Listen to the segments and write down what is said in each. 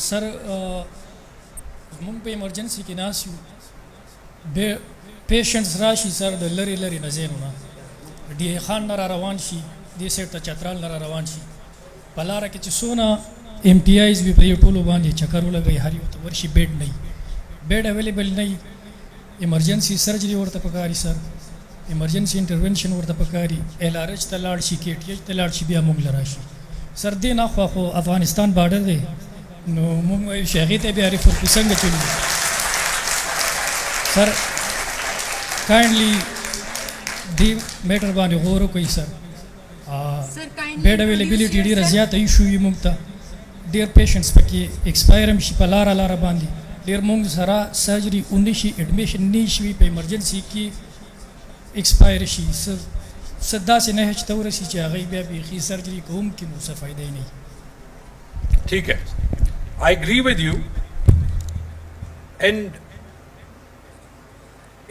سر مونږ په ایمرجنسي کې ناست یو پیشنټس راشي سر د لرې لرې نه ځایونو نه ډي خان نه را روان شي دې سیټ ته چترال نه را روان شي په لاره کې چې څونه ایم ټي آیز وي په دې ټولو باندې چکر ولګوي هر یو ته ورشي بیډ نه وي بیډ اویلیبل نه وي ایمرجنسي سرجري ورته پکاري سر ایمرجنسي انټرونشن ورته پکاري ایل آر ایچ ته لاړ شي کې ټي ایچ ته لاړ شي بیا مونږ له راشي سر دې نه خو افغانستان بارډر دی نو مونږ وایو چې هغې ته بیا ریفر کړو څنګه چلو سر کائنډلی دې میټر باندې غور وکړئ سر بیډ اویلیبلیټي ډېره زیاته ایشو وي مونږ ته ډېر پیشنټس پکې ایکسپایر هم شي په لاره باندې ډېر مونږ سره سرجري ونه شي اډمیشن نه شي په ایمرجنسي کې ایکسپایر شي څه داسې نه چې ته ورسي چې هغوی بیا بیخي سرجري کوم کې مو څه فایده یې نه وي ٹھیک ہے I agree with you and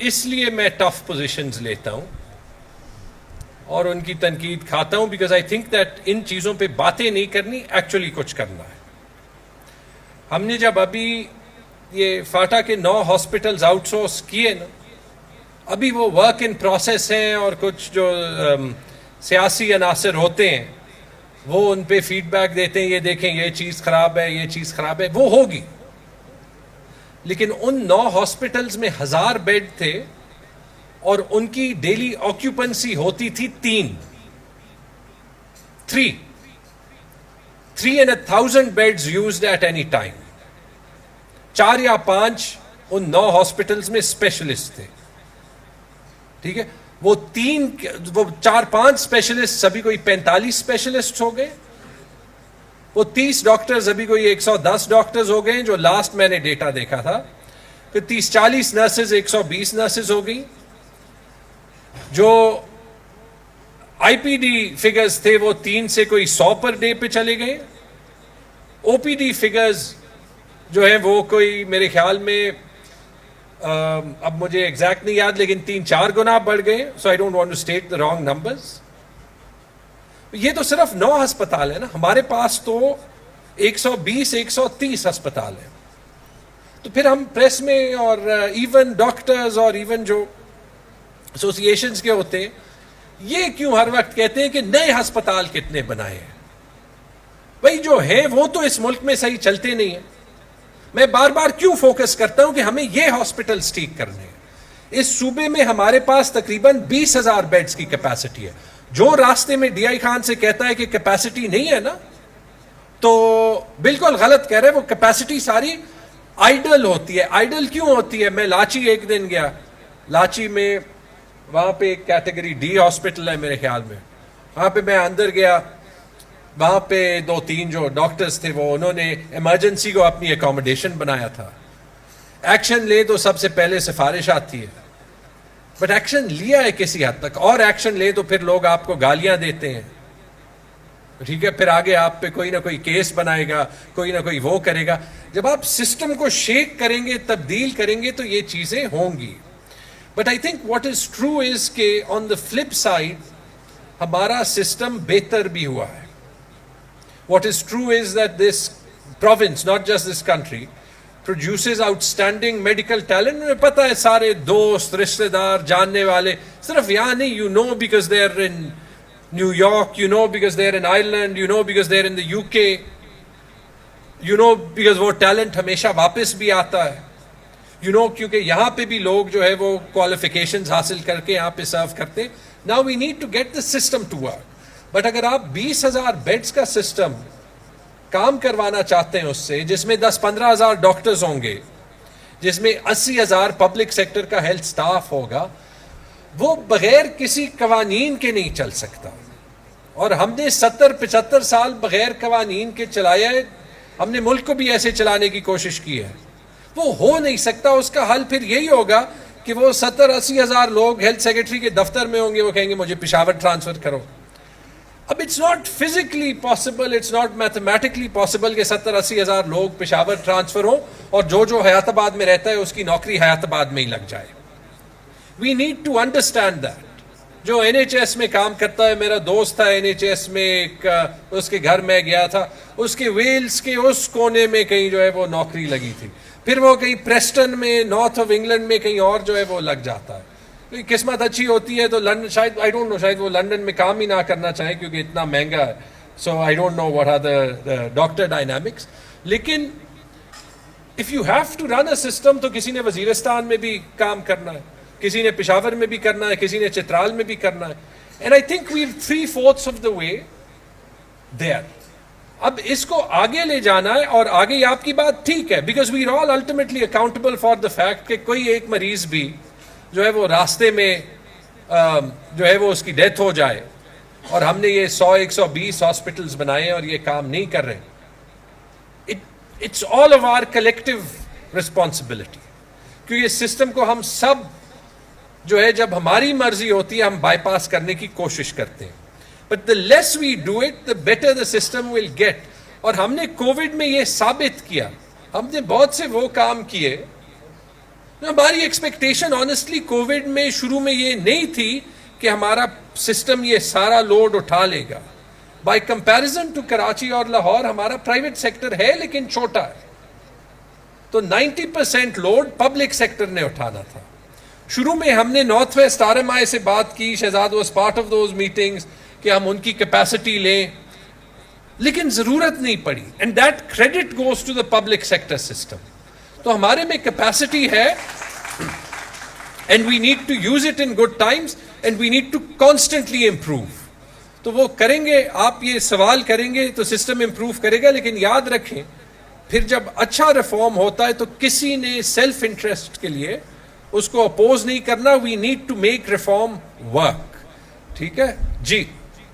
اس لیے میں ٹف پوزیشنز لیتا ہوں اور ان کی تنقید کھاتا ہوں because I think that in چیزوں پہ باتیں نہیں کرنی ایکچولی کچھ کرنا ہے. ہم نے جب ابھی یہ فاٹا کے 9 ہاسپٹلز آؤٹ سورس کیے نا ابھی وہ ورک ان پروسیس ہیں اور کچھ جو سیاسی عناصر ہوتے ہیں وہ ان پہ فیڈ بیک دیتے ہیں یہ دیکھیں یہ چیز خراب ہے یہ چیز خراب ہے وہ ہوگی لیکن ان 9 ہاسپٹلز میں 1000 بیڈ تھے اور ان کی ڈیلی آکیوپنسی ہوتی تھی 3,000 beds used at any time 4 یا 5 ان 9 ہاسپٹلز میں اسپیشلسٹ تھے ٹھیک ہے وہ 4-5 اسپیشلسٹ ابھی کوئی 45 اسپیشلسٹ ہو گئے وہ 30 ڈاکٹرز ابھی کوئی 110 ڈاکٹرز ہو گئے جو لاسٹ میں نے ڈیٹا دیکھا تھا کہ 30-40 نرسز 120 نرسز ہو گئی جو آئی پی ڈی فگرز تھے وہ 3 سے کوئی 100 پر ڈے پہ چلے گئے او پی ڈی فگرز جو ہیں وہ کوئی میرے خیال میں اب مجھے ایگزیکٹ نہیں یاد لیکن 3-4 گنا بڑھ گئے so I don't want to state the wrong numbers. یہ تو صرف 9 ہسپتال ہیں نا ہمارے پاس تو 120-130 ہسپتال ہیں تو پھر ہم پریس میں اور ایون ڈاکٹرز اور ایون جو ایسوسیشنز کے ہوتے ہیں یہ کیوں ہر وقت کہتے ہیں کہ نئے ہسپتال کتنے بنائے ہیں بھائی جو ہیں وہ تو اس ملک میں صحیح چلتے نہیں ہیں. میں بار بار کیوں فوکس کرتا ہوں کہ ہمیں یہ ہاسپٹلز ٹھیک کرنے ہیں. اس صوبے میں ہمارے پاس تقریباً 20,000 بیڈز کی کیپیسٹی ہے جو راستے میں ڈی آئی خان سے کہتا ہے کہ کیپیسٹی نہیں ہے نا تو بالکل غلط کہہ رہے. وہ کیپیسٹی ساری آئیڈل ہوتی ہے. آئیڈل کیوں ہوتی ہے؟ میں لاچی ایک دن گیا لاچی میں وہاں پہ ایک کیٹیگری ڈی ہاسپٹل ہے میرے خیال میں وہاں پہ میں اندر گیا وہاں پہ 2-3 جو ڈاکٹرز تھے وہ انہوں نے ایمرجنسی کو اپنی اکوموڈیشن بنایا تھا. ایکشن لے تو سب سے پہلے سفارش آتی ہے بٹ ایکشن لیا ہے کسی حد تک اور ایکشن لے تو پھر لوگ آپ کو گالیاں دیتے ہیں ٹھیک ہے پھر آگے آپ پہ کوئی نہ کوئی کیس بنائے گا کوئی نہ کوئی وہ کرے گا. جب آپ سسٹم کو شیک کریں گے تبدیل کریں گے تو یہ چیزیں ہوں گی. But I think what is true is کہ آن دا فلپ سائڈ ہمارا سسٹم بہتر بھی ہوا ہے. What is true is that this province, not just this country, produces outstanding medical talent. مجھے پتہ ہے سارے دوست رشتے دار جاننے والے صرف یہاں نہیں you know because they are in New York, you know because they are in Ireland, you know because they are in the UK, you know because وہ talent ہمیشہ واپس بھی آتا ہے you know کیونکہ یہاں پہ بھی لوگ جو ہے وہ qualifications حاصل کر کے یہاں پہ سرو کرتے ہیں. Now we need to get the system to work. But اگر آپ 20,000 بیڈز کا سسٹم کام کروانا چاہتے ہیں اس سے جس میں 10-15 ہزار ڈاکٹرز ہوں گے جس میں 80,000 پبلک سیکٹر کا ہیلتھ سٹاف ہوگا وہ بغیر کسی قوانین کے نہیں چل سکتا. اور ہم نے 70-75 سال بغیر قوانین کے چلایا ہے. ہم نے ملک کو بھی ایسے چلانے کی کوشش کی ہے. وہ ہو نہیں سکتا. اس کا حل پھر یہی ہوگا کہ وہ 70-80 ہزار لوگ ہیلتھ سیکرٹری کے دفتر میں ہوں گے وہ کہیں گے مجھے پشاور ٹرانسفر کرو. اب it's not physically possible it's not mathematically possible کہ 70-80 ہزار لوگ پشاور ٹرانسفر ہوں اور جو حیات آباد میں رہتا ہے اس کی نوکری حیات آباد میں ہی لگ جائے. We need to understand that جو NHS میں کام کرتا ہے, میرا دوست تھا NHS میں, ایک اس کے گھر میں گیا تھا, اس کے ویلز کے اس کونے میں کہیں جو ہے وہ نوکری لگی تھی, پھر وہ کہیں پریسٹن میں نارتھ آف انگلینڈ میں کہیں اور جو ہے وہ لگ جاتا ہے. قسمت اچھی ہوتی ہے تو لندن, شاید آئی ڈونٹ نو, شاید وہ لندن میں کام ہی نہ کرنا چاہیں کیونکہ اتنا مہنگا ہے. So I don't know what are the doctor dynamics. لیکن if you have to run a system, تو کسی نے وزیرستان میں بھی کام کرنا ہے, کسی نے پشاور میں بھی کرنا ہے, کسی نے چترال میں بھی کرنا ہے. And I think we 3/4 of the way there. اب اس کو آگے لے جانا ہے, اور آگے آپ کی بات ٹھیک ہے, because we are all ultimately accountable for the fact کہ کوئی ایک مریض بھی جو ہے وہ راستے میں جو ہے وہ اس کی ڈیتھ ہو جائے, اور ہم نے یہ 100-120 ہاسپٹلس بنائے اور یہ کام نہیں کر رہے. It's all of our collective responsibility, کیونکہ اس سسٹم کو ہم سب جو ہے جب ہماری مرضی ہوتی ہے ہم بائی پاس کرنے کی کوشش کرتے ہیں. But the less we do it, the better the system will get. اور ہم نے کووڈ میں یہ ثابت کیا, ہم نے بہت سے وہ کام کیے. ہماری ایکسپیکٹیشن آنیسٹلی کووڈ میں شروع میں یہ نہیں تھی کہ ہمارا سسٹم یہ سارا لوڈ اٹھا لے گا. بائی کمپیریزن ٹو کراچی اور لاہور ہمارا پرائیویٹ سیکٹر ہے لیکن چھوٹا ہے, تو 90% لوڈ پبلک سیکٹر نے اٹھانا تھا. شروع میں ہم نے نارتھ ویسٹ RMI سے بات کی, Shahzad was part of those meetings, کہ ہم ان کی کیپیسٹی لیں, لیکن ضرورت نہیں پڑی. And that credit goes to the public sector system. تو ہمارے میں کیپیسٹی ہے, and we need to use it in good times, and we need to constantly improve. تو وہ کریں گے, آپ یہ سوال کریں گے تو سسٹم امپروو کرے گا. لیکن یاد رکھیں, پھر جب اچھا ریفارم ہوتا ہے تو کسی نے سیلف انٹرسٹ کے لیے اس کو اپوز نہیں کرنا. We need to make reform work. ٹھیک ہے جی.